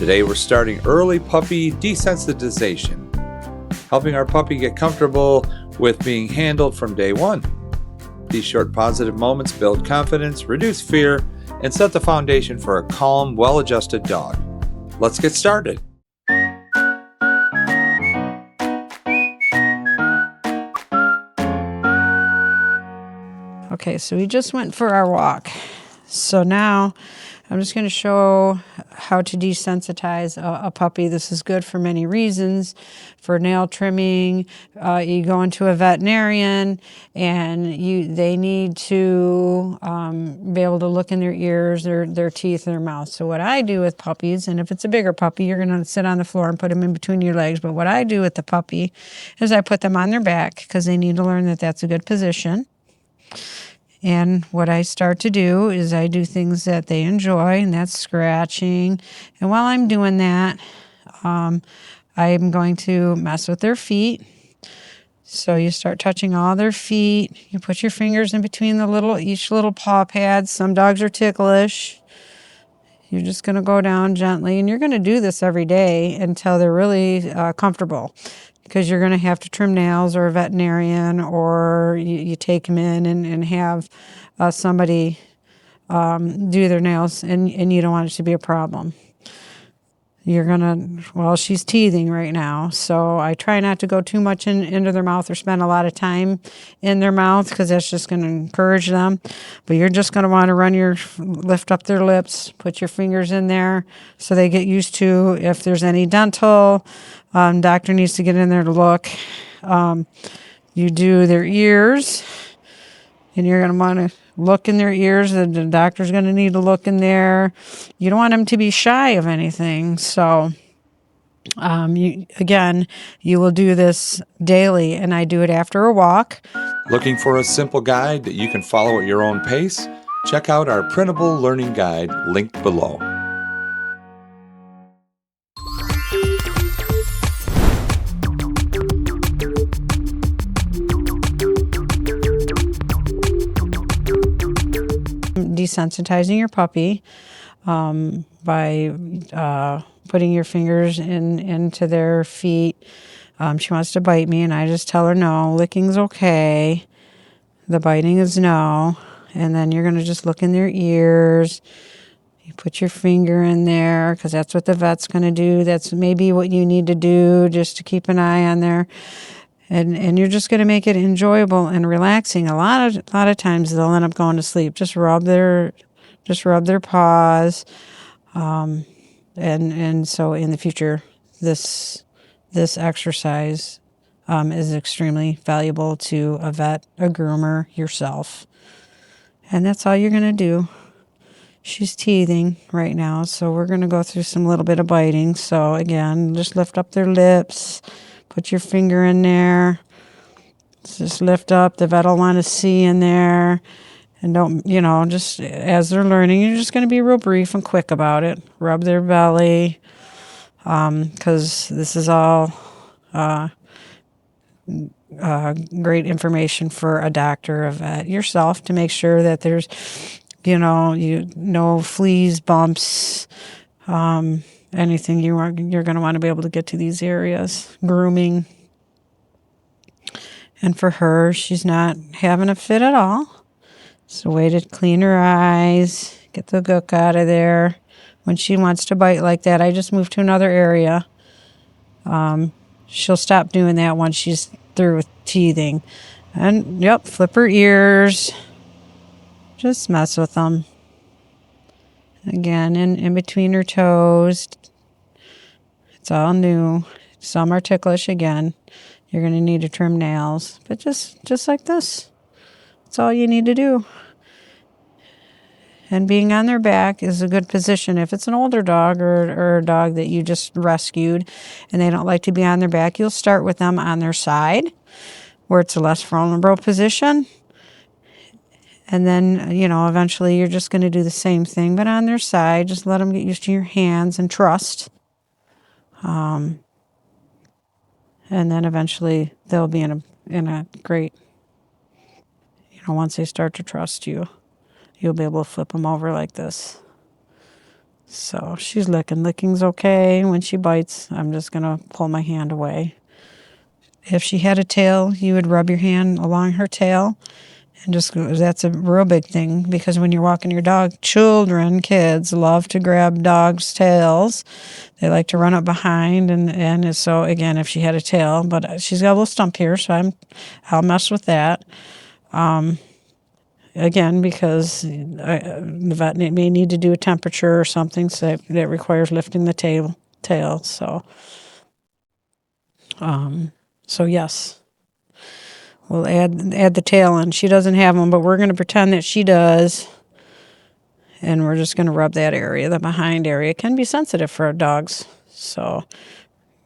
Today we're starting early puppy desensitization, helping our puppy get comfortable with being handled from day one. These short positive moments build confidence, reduce fear, and set the foundation for a calm, well-adjusted dog. Let's get started. Okay, so we just went for our walk. So now I'm just going to show how to desensitize a puppy. This is good for many reasons. For nail trimming, you go into a veterinarian and they need to be able to look in their ears, their teeth, and their mouth. So what I do with puppies, and if it's a bigger puppy, you're going to sit on the floor and put them in between your legs. But what I do with the puppy is I put them on their back because they need to learn that that's a good position. And what I start to do is I do things that they enjoy, and that's scratching. And while I'm doing that, I'm going to mess with their feet. So you start touching all their feet. You put your fingers in between each little paw pad. Some dogs are ticklish. You're just going to go down gently, and you're going to do this every day until they're really comfortable. Because you're going to have to trim nails or a veterinarian, or you take them in and have somebody do their nails, and you don't want it to be a problem. She's teething right now, so I try not to go too much into their mouth or spend a lot of time in their mouth because that's just going to encourage them. But you're just going to want to lift up their lips, put your fingers in there so they get used to if there's any dental. Doctor needs to get in there to look. You do their ears, and you're going to want to look in their ears. The doctor's going to need to look in there. You don't want them to be shy of anything. So, you will do this daily, and I do it after a walk. Looking for a simple guide that you can follow at your own pace? Check out our printable learning guide linked below. Desensitizing your puppy by putting your fingers into their feet. She wants to bite me, and I just tell her no. Licking's okay. The biting is no. And then you're going to just look in their ears. You put your finger in there because that's what the vet's going to do. That's maybe what you need to do just to keep an eye on there. And you're just going to make it enjoyable and relaxing. A lot of times they'll end up going to sleep. Just rub their paws, and so in the future, this exercise is extremely valuable to a vet, a groomer, yourself, and that's all you're going to do. She's teething right now, so we're going to go through some little bit of biting. So again, just lift up their lips. Put your finger in there. Just lift up. The vet will want to see in there. And don't, just as they're learning, you're just going to be real brief and quick about it. Rub their belly. Because this is all great information for a doctor, a vet, yourself, to make sure that there's, no fleas, bumps, anything. You're going to want to be able to get to these areas. Grooming. And for her, she's not having a fit at all. It's a way to clean her eyes, get the gook out of there. When she wants to bite like that, I just move to another area. She'll stop doing that once she's through with teething. And, flip her ears. Just mess with them. Again, in between her toes. It's all new. Some are ticklish again. You're going to need to trim nails. But just like this. That's all you need to do. And being on their back is a good position. If it's an older dog or a dog that you just rescued and they don't like to be on their back, you'll start with them on their side where it's a less vulnerable position. And then, eventually you're just going to do the same thing, but on their side. Just let them get used to your hands and trust. And then eventually they'll be in a great, once they start to trust you, you'll be able to flip them over like this. So she's licking. Licking's okay. When she bites, I'm just going to pull my hand away. If she had a tail, you would rub your hand along her tail. And that's a real big thing, because when you're walking your dog, kids love to grab dogs' tails. They like to run up behind, and so again, if she had a tail, but she's got a little stump here, so I'll mess with that. Again, because the vet may need to do a temperature or something, so that requires lifting the tail. So yes. We'll add the tail in. She doesn't have them, but we're going to pretend that she does. And we're just going to rub that area, the behind area. It can be sensitive for dogs. So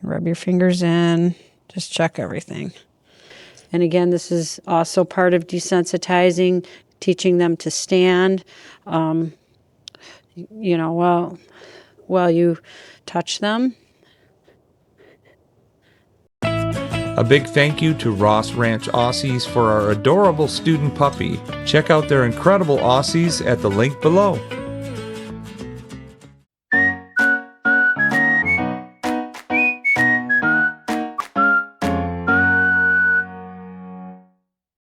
rub your fingers in. Just check everything. And again, this is also part of desensitizing, teaching them to stand. While you touch them. A big thank you to Ross Ranch Aussies for our adorable student puppy. Check out their incredible Aussies at the link below.